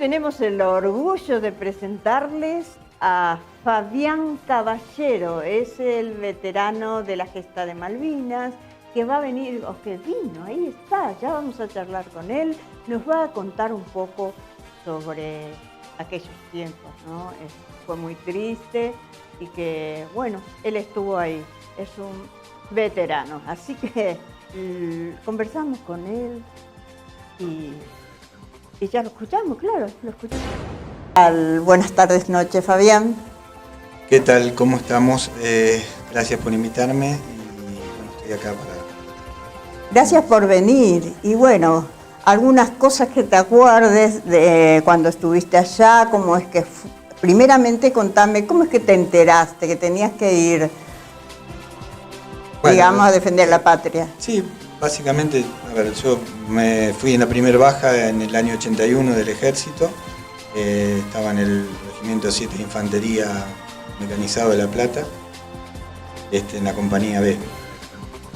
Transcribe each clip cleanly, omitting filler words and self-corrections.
tenemos el orgullo de presentarles a Fabián Caballero. Es el veterano de la gesta de Malvinas, que va a venir, o que vino, ahí está, ya vamos a charlar con él. Nos va a contar un poco sobre aquellos tiempos, ¿no? Fue muy triste y que, bueno, él estuvo ahí, es un veterano. Así que conversamos con él y ya lo escuchamos, claro, lo escuchamos. Buenas tardes, noches, Fabián. ¿Qué tal? ¿Cómo estamos? Gracias por invitarme y bueno, estoy acá para... Gracias por venir y bueno, algunas cosas que te acuerdes de cuando estuviste allá, cómo es que... Primeramente contame, ¿cómo es que te enteraste que tenías que ir, bueno, digamos, a defender la patria? Sí, básicamente, a ver, yo me fui en la primera baja en el año 81 del ejército, estaba en el Regimiento 7 de Infantería Mecanizado de La Plata, en la compañía B.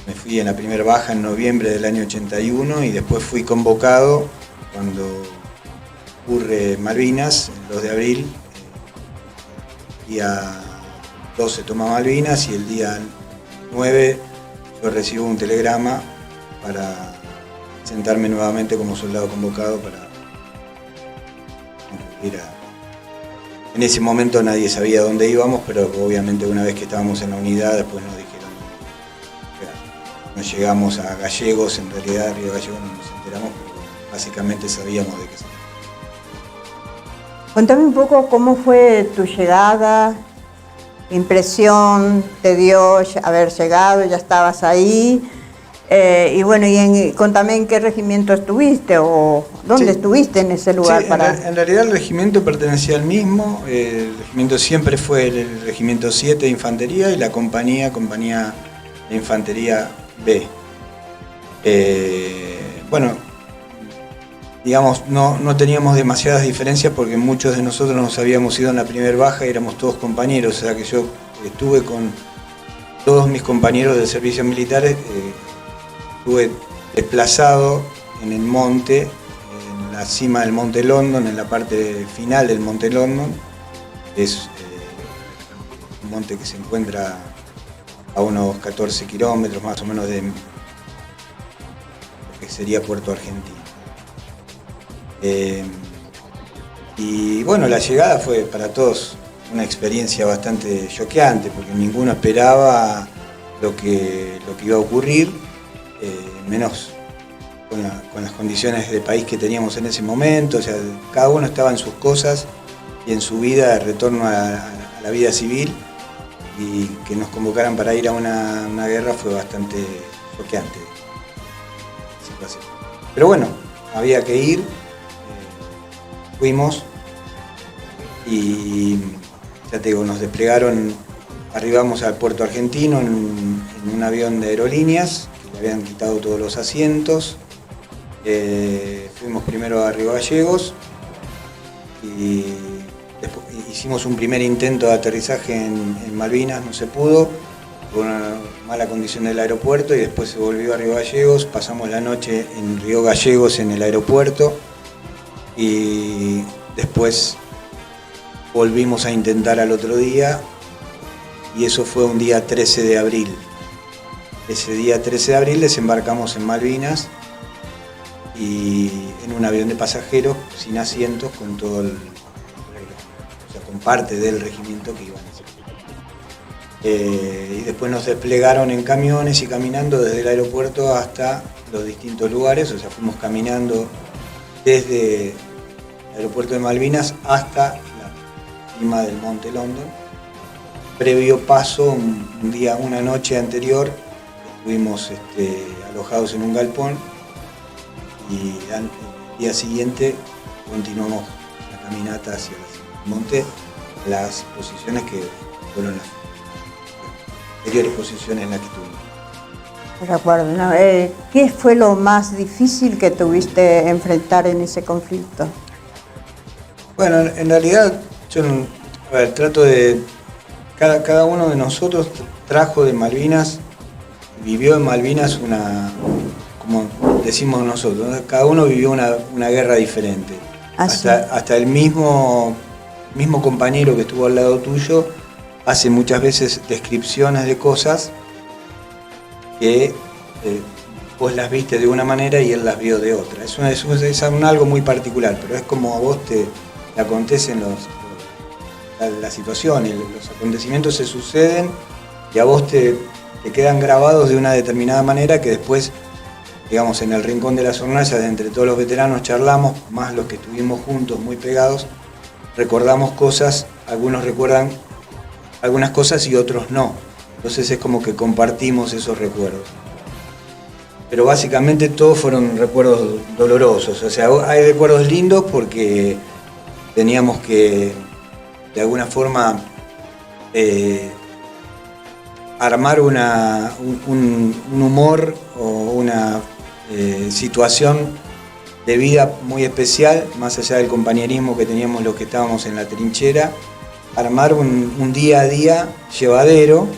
Me fui en la primera baja en noviembre del año 81 y después fui convocado cuando ocurre Malvinas, el 2 de abril, día 12 toma Malvinas y el día 9 yo recibo un telegrama para sentarme nuevamente como soldado convocado para concluir En ese momento nadie sabía dónde íbamos, pero obviamente una vez que estábamos en la unidad después nos dijeron que nos llegamos a Gallegos, en realidad Río Gallegos no nos enteramos, pero básicamente sabíamos de qué se trataba. Contame un poco cómo fue tu llegada, qué impresión te dio haber llegado, ya estabas ahí, y bueno, contame en qué regimiento estuviste o dónde estuviste en ese lugar. Sí, en realidad el regimiento pertenecía al mismo, el regimiento siempre fue el regimiento 7 de Infantería y la compañía de Infantería B. Bueno, digamos, no teníamos demasiadas diferencias porque muchos de nosotros nos habíamos ido en la primera baja y éramos todos compañeros, o sea que yo estuve con todos mis compañeros de servicios militares, estuve desplazado en el monte, en la cima del Monte London, en la parte final del Monte London, es un monte que se encuentra a unos 14 kilómetros más o menos de lo que sería Puerto Argentino. Y bueno, la llegada fue para todos una experiencia bastante choqueante porque ninguno esperaba lo que iba a ocurrir, menos con las condiciones de país que teníamos en ese momento. O sea, cada uno estaba en sus cosas y en su vida de retorno a la vida civil, y que nos convocaran para ir a una guerra fue bastante choqueante. Pero bueno, había que ir. Fuimos y ya te digo, nos desplegaron, arribamos al Puerto Argentino en un avión de aerolíneas, que le habían quitado todos los asientos. Fuimos primero a Río Gallegos y después hicimos un primer intento de aterrizaje en Malvinas, no se pudo, por una mala condición del aeropuerto, y después se volvió a Río Gallegos, pasamos la noche en Río Gallegos en el aeropuerto. Y después volvimos a intentar al otro día, y eso fue un día 13 de abril. Ese día 13 de abril desembarcamos en Malvinas y en un avión de pasajeros sin asientos con todo o sea, con parte del regimiento que iban a hacer. Y después nos desplegaron en camiones y caminando desde el aeropuerto hasta los distintos lugares, o sea, fuimos caminando desde el aeropuerto de Malvinas hasta la cima del Monte London. Previo paso, una noche anterior, estuvimos alojados en un galpón, y el día siguiente continuamos la caminata hacia el monte, las posiciones que fueron las anteriores posiciones en las que estuvimos. De acuerdo, ¿no? ¿Qué fue lo más difícil que tuviste enfrentar en ese conflicto? Bueno, en realidad yo trato de... Cada uno de nosotros trajo de Malvinas, vivió en Malvinas como decimos nosotros, ¿no? Cada uno vivió una guerra diferente. Hasta el mismo compañero que estuvo al lado tuyo hace muchas veces descripciones de cosas que vos las viste de una manera y él las vio de otra. Es algo muy particular, pero es como a vos te acontecen las situaciones, los acontecimientos se suceden y a vos te quedan grabados de una determinada manera que después, digamos, en el rincón de las hornallas, entre todos los veteranos charlamos, más los que estuvimos juntos, muy pegados, recordamos cosas, algunos recuerdan algunas cosas y otros no. Entonces es como que compartimos esos recuerdos. Pero básicamente todos fueron recuerdos dolorosos. O sea, hay recuerdos lindos porque teníamos que, de alguna forma, armar un humor o una situación de vida muy especial, más allá del compañerismo que teníamos los que estábamos en la trinchera, armar un día a día llevadero,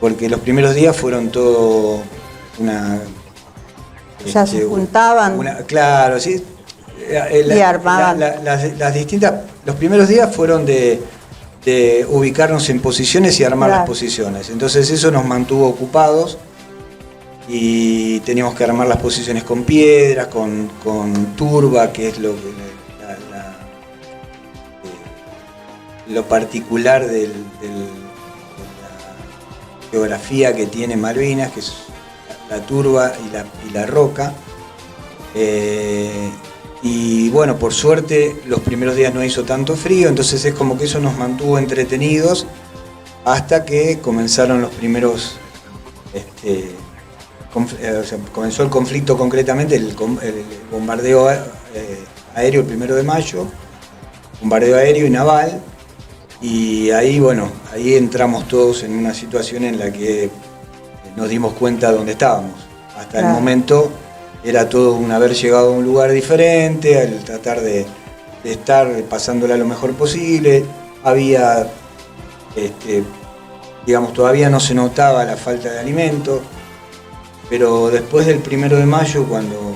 porque los primeros días fueron todo una... Ya se juntaban. Claro, sí. Y armaban. Las distintas... Los primeros días fueron de ubicarnos en posiciones y armar las posiciones. Entonces eso nos mantuvo ocupados y teníamos que armar las posiciones con piedras, con turba, que es lo particular de la geografía que tiene Malvinas, que es la turba y la roca. Y bueno, por suerte los primeros días no hizo tanto frío, entonces es como que eso nos mantuvo entretenidos hasta que comenzaron los primeros, comenzó el conflicto concretamente, el bombardeo aéreo el 1 de mayo, bombardeo aéreo y naval, y ahí, bueno, ahí entramos todos en una situación en la que nos dimos cuenta de dónde estábamos. Hasta el momento era todo un haber llegado a un lugar diferente, al tratar de estar pasándola lo mejor posible. Había, digamos, todavía no se notaba la falta de alimento, pero después del 1 de mayo, cuando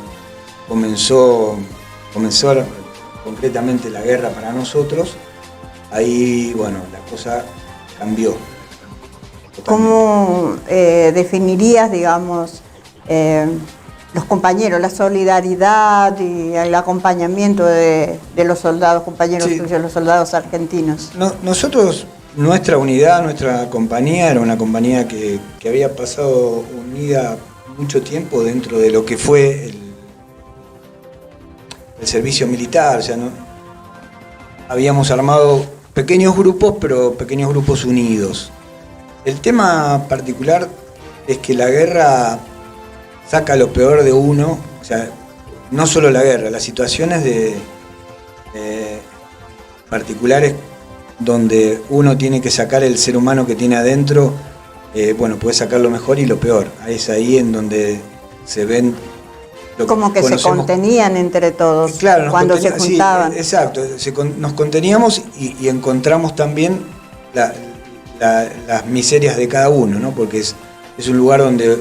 comenzó concretamente la guerra para nosotros, ahí, bueno, la cosa cambió. Totalmente. ¿Cómo definirías, digamos, los compañeros, la solidaridad y el acompañamiento de los soldados, compañeros tuyos, los soldados argentinos? Nosotros, nuestra unidad, nuestra compañía, era una compañía que había pasado unida mucho tiempo dentro de lo que fue el servicio militar. O sea, habíamos armado pequeños grupos, pero pequeños grupos unidos. El tema particular es que la guerra saca lo peor de uno, o sea, no solo la guerra, las situaciones particulares donde uno tiene que sacar el ser humano que tiene adentro, bueno, puede sacar lo mejor y lo peor. Es ahí en donde se ven lo como que se contenían entre todos, claro, cuando se juntaban. Sí, exacto, nos conteníamos y encontramos también las miserias de cada uno, ¿no? Porque es un lugar donde,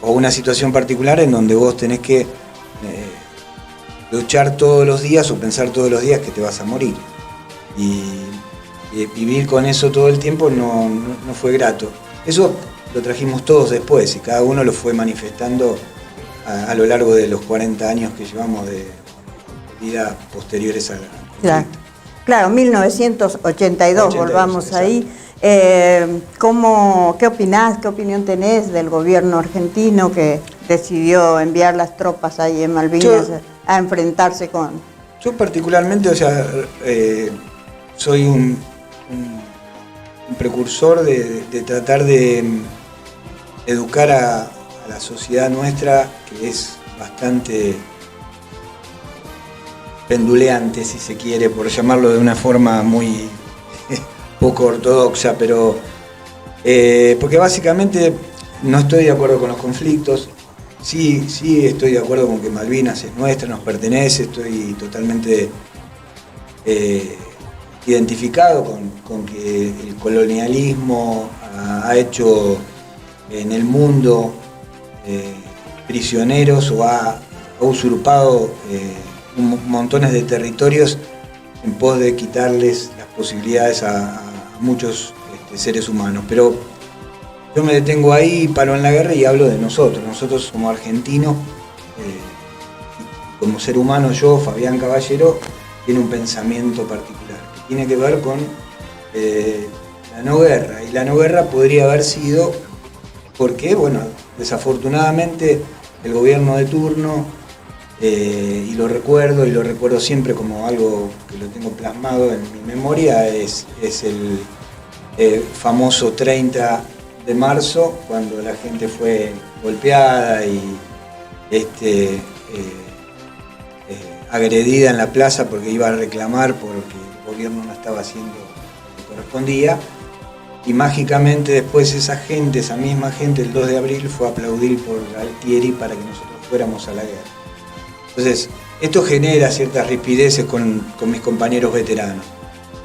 o una situación particular en donde vos tenés que luchar todos los días o pensar todos los días que te vas a morir. Y vivir con eso todo el tiempo no fue grato. Eso lo trajimos todos después y cada uno lo fue manifestando a lo largo de los 40 años que llevamos de vida posteriores al conflicto. Claro, 1982, volvamos ahí. ¿Qué opinás, qué opinión tenés del gobierno argentino que decidió enviar las tropas ahí en Malvinas a enfrentarse con...? Yo particularmente, o sea, soy un precursor de tratar de educar a la sociedad nuestra, que es bastante penduleante, si se quiere, por llamarlo de una forma muy poco ortodoxa, pero porque básicamente no estoy de acuerdo con los conflictos. Sí estoy de acuerdo con que Malvinas es nuestra, nos pertenece, estoy totalmente identificado con que el colonialismo ha hecho en el mundo prisioneros o ha usurpado montones de territorios en pos de quitarles las posibilidades a muchos seres humanos. Pero yo me detengo ahí, paro en la guerra y hablo de nosotros. Nosotros como argentinos, como ser humano, yo, Fabián Caballero, tiene un pensamiento particular que tiene que ver con la no guerra. Y la no guerra podría haber sido porque, bueno, desafortunadamente el gobierno de turno, y lo recuerdo siempre como algo que lo tengo plasmado en mi memoria, es el famoso 30 de marzo, cuando la gente fue golpeada y agredida en la plaza porque iba a reclamar porque el gobierno no estaba haciendo lo que correspondía. Y mágicamente después esa misma gente, el 2 de abril fue a aplaudir por Galtieri para que nosotros fuéramos a la guerra. Entonces, esto genera ciertas rispideces con mis compañeros veteranos.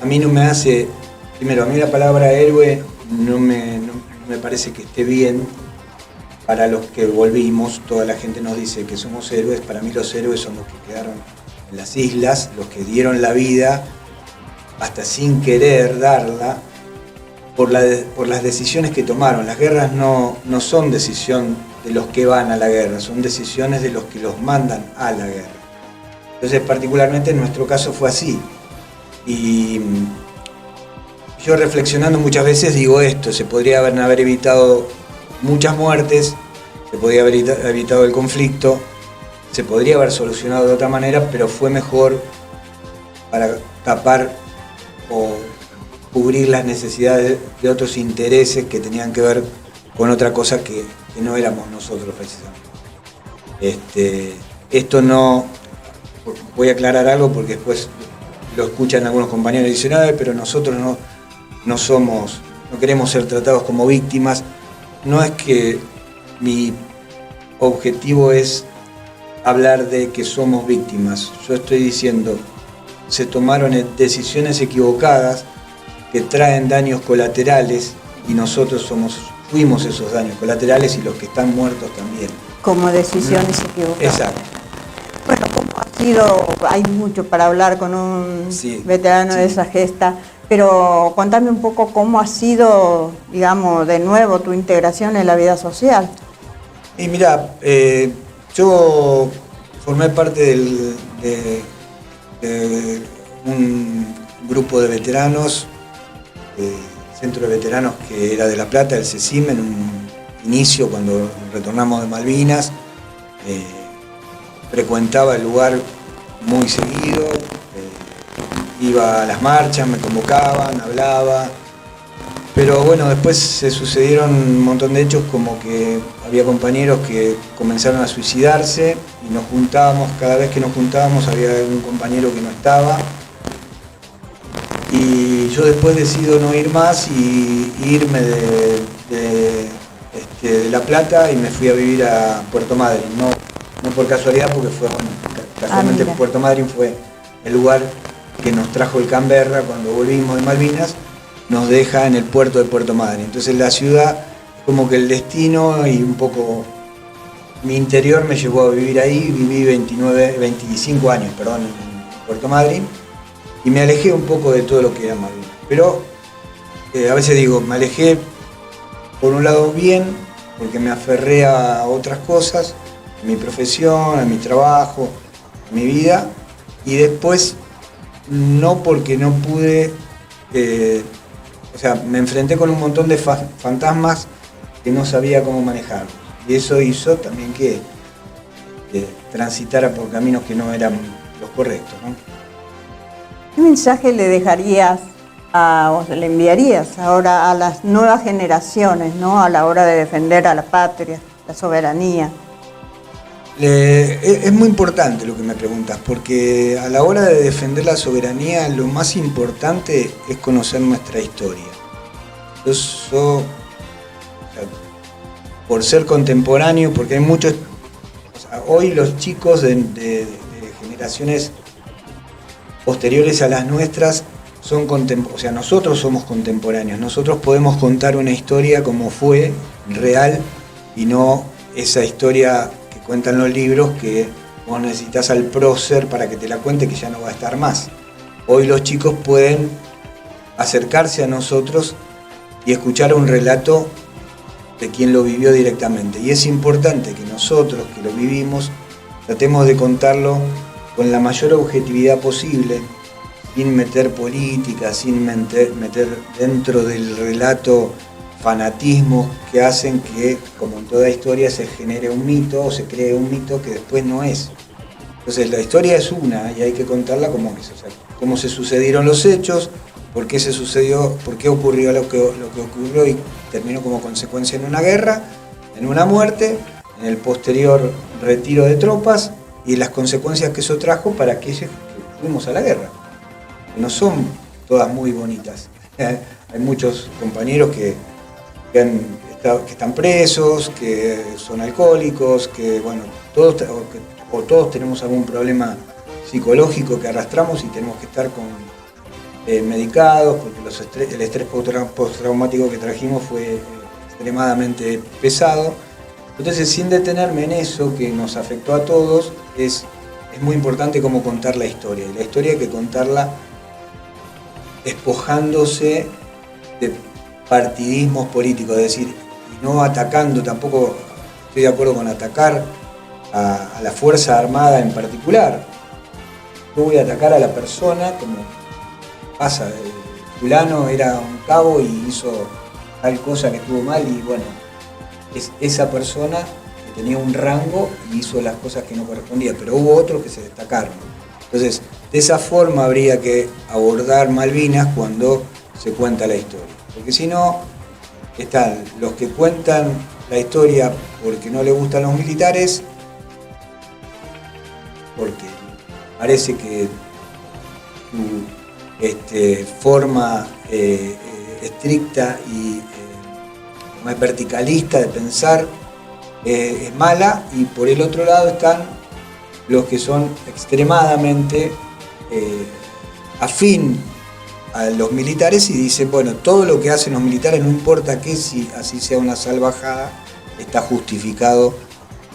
A mí no me hace, primero, a mí la palabra héroe no me parece que esté bien. Para los que volvimos, toda la gente nos dice que somos héroes. Para mí los héroes son los que quedaron en las islas, los que dieron la vida, hasta sin querer darla, por las decisiones que tomaron. Las guerras no son decisión de los que van a la guerra, son decisiones de los que los mandan a la guerra. Entonces, particularmente en nuestro caso fue así. Y yo reflexionando muchas veces digo esto: se podría haber evitado muchas muertes, se podría haber evitado el conflicto, se podría haber solucionado de otra manera, pero fue mejor para tapar o cubrir las necesidades de otros intereses que tenían que ver con otra cosa que no éramos nosotros precisamente. Esto no, voy a aclarar algo porque después lo escuchan algunos compañeros y dicen, pero nosotros no queremos ser tratados como víctimas. No es que mi objetivo es hablar de que somos víctimas. Yo estoy diciendo, se tomaron decisiones equivocadas que traen daños colaterales y nosotros fuimos esos daños colaterales y los que están muertos también. Como decisiones equivocadas. Exacto. Bueno, ¿cómo ha sido? Hay mucho para hablar con un veterano de esa gesta, pero contame un poco cómo ha sido, digamos, de nuevo tu integración en la vida social. Y mira, yo formé parte de un grupo de veteranos, centro de veteranos que era de La Plata, el CECIM, en un inicio cuando retornamos de Malvinas. Frecuentaba el lugar muy seguido, iba a las marchas, me convocaban, hablaba, pero bueno, después se sucedieron un montón de hechos, como que había compañeros que comenzaron a suicidarse y nos juntábamos, cada vez que nos juntábamos había un compañero que no estaba. Y yo después decido no ir más y irme de La Plata y me fui a vivir a Puerto Madryn. No por casualidad, porque fue, casualmente Puerto Madryn fue el lugar que nos trajo el Canberra cuando volvimos de Malvinas, nos deja en el puerto de Puerto Madryn. Entonces la ciudad, como que el destino y un poco mi interior me llevó a vivir ahí. Viví 25 años en Puerto Madryn. Y me alejé un poco de todo lo que era Malvinas. Pero a veces digo, me alejé por un lado bien, porque me aferré a otras cosas, a mi profesión, a mi trabajo, a mi vida, y después no, porque no pude, me enfrenté con un montón de fantasmas que no sabía cómo manejar. Y eso hizo también que transitara por caminos que no eran los correctos, ¿no? ¿Qué mensaje le dejarías o le enviarías ahora a las nuevas generaciones, ¿no?, a la hora de defender a la patria, la soberanía? Es muy importante lo que me preguntas, porque a la hora de defender la soberanía lo más importante es conocer nuestra historia. Yo, por ser contemporáneo, porque hay muchos, hoy los chicos de generaciones posteriores a las nuestras nosotros somos contemporáneos, nosotros podemos contar una historia como fue, real, y no esa historia que cuentan los libros que vos necesitas al prócer para que te la cuente, que ya no va a estar más. Hoy los chicos pueden acercarse a nosotros y escuchar un relato de quien lo vivió directamente. Y es importante que nosotros, que lo vivimos, tratemos de contarlo con la mayor objetividad posible, sin meter política, sin meter dentro del relato fanatismos que hacen que, como en toda historia, se genere un mito o se cree un mito que después no es. Entonces la historia es una y hay que contarla como es, o sea, cómo se sucedieron los hechos, por qué se sucedió, por qué ocurrió lo que ocurrió y terminó como consecuencia en una guerra, en una muerte, en el posterior retiro de tropas y las consecuencias que eso trajo para aquellos que fuimos a la guerra. No son todas muy bonitas. Hay muchos compañeros que están presos, que son alcohólicos, que bueno, todos tenemos algún problema psicológico que arrastramos y tenemos que estar medicados, porque el estrés postraumático que trajimos fue extremadamente pesado. Entonces, sin detenerme en eso que nos afectó a todos, es muy importante cómo contar la historia. Y la historia hay que contarla despojándose de partidismos políticos, es decir, y no atacando, tampoco estoy de acuerdo con atacar a la Fuerza Armada en particular. Yo voy a atacar a la persona, como pasa, fulano era un cabo y hizo tal cosa que estuvo mal y bueno, es esa persona que tenía un rango y hizo las cosas que no correspondían, pero hubo otros que se destacaron. Entonces, de esa forma habría que abordar Malvinas cuando se cuenta la historia. Porque si no, están los que cuentan la historia porque no les gustan los militares, porque parece que su forma estricta y más verticalista de pensar es mala, y por el otro lado están los que son extremadamente afín a los militares y dicen, bueno, todo lo que hacen los militares, no importa qué, si así sea una salvajada, está justificado,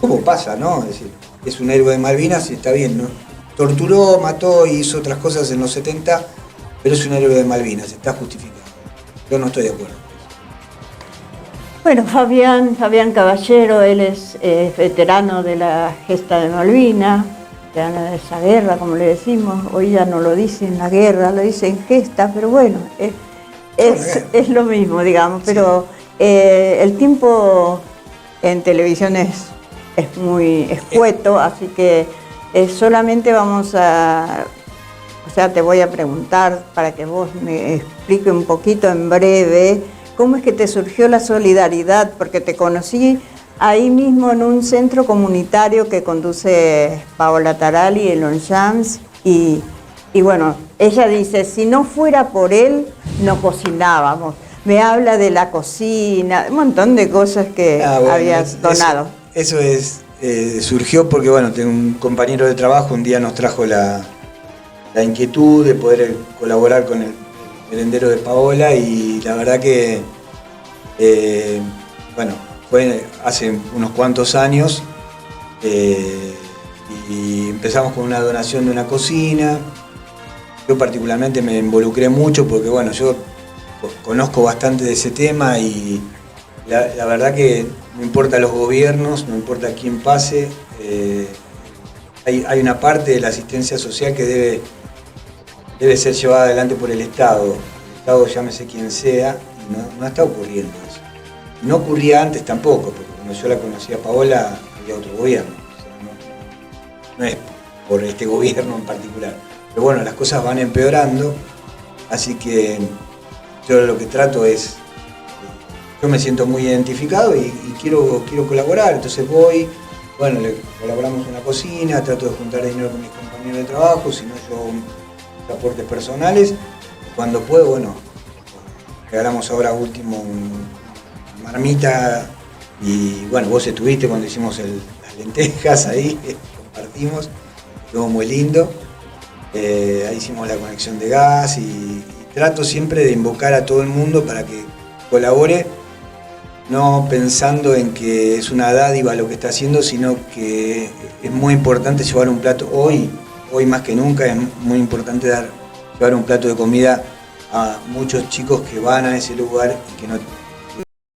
como pasa, ¿no? Es decir, es un héroe de Malvinas y está bien, ¿no? Torturó, mató y hizo otras cosas en los 70, pero es un héroe de Malvinas, está justificado. Yo no estoy de acuerdo. Bueno, Fabián Caballero, él es veterano de la gesta de Malvinas, veterano de esa guerra, como le decimos. Hoy ya no lo dicen la guerra, lo dicen gesta, pero bueno, es lo mismo, digamos. Pero el tiempo en televisión es muy escueto, así que solamente vamos a... O sea, te voy a preguntar para que vos me expliques un poquito en breve cómo es que te surgió la solidaridad, porque te conocí ahí mismo en un centro comunitario que conduce Paola Tarali en Longchamps y bueno, ella dice, si no fuera por él, no cocinábamos. Me habla de la cocina, un montón de cosas que habías donado. Eso surgió porque, bueno, tengo un compañero de trabajo, un día nos trajo la inquietud de poder colaborar con el merendero de Paola y la verdad que, bueno, fue hace unos cuantos años y empezamos con una donación de una cocina. Yo particularmente me involucré mucho porque, bueno, yo conozco bastante de ese tema y la verdad que no importa los gobiernos, no importa quién pase, hay una parte de la asistencia social que debe ser llevada adelante por el Estado. El Estado, llámese quien sea, y no está ocurriendo eso. No ocurría antes tampoco, porque cuando yo la conocí a Paola había otro gobierno. O sea, no es por este gobierno en particular. Pero bueno, las cosas van empeorando, así que yo lo que trato es... Yo me siento muy identificado y quiero colaborar, entonces voy, bueno, le colaboramos en la cocina, trato de juntar dinero con mis compañeros de trabajo, si no yo aportes personales. Cuando puedo, bueno, regalamos ahora último una marmita y bueno, vos estuviste cuando hicimos las lentejas ahí, compartimos, estuvo muy lindo. Ahí hicimos la conexión de gas y trato siempre de invocar a todo el mundo para que colabore no pensando en que es una dádiva lo que está haciendo, sino que es muy importante llevar un plato, hoy más que nunca es muy importante llevar un plato de comida a muchos chicos que van a ese lugar y que no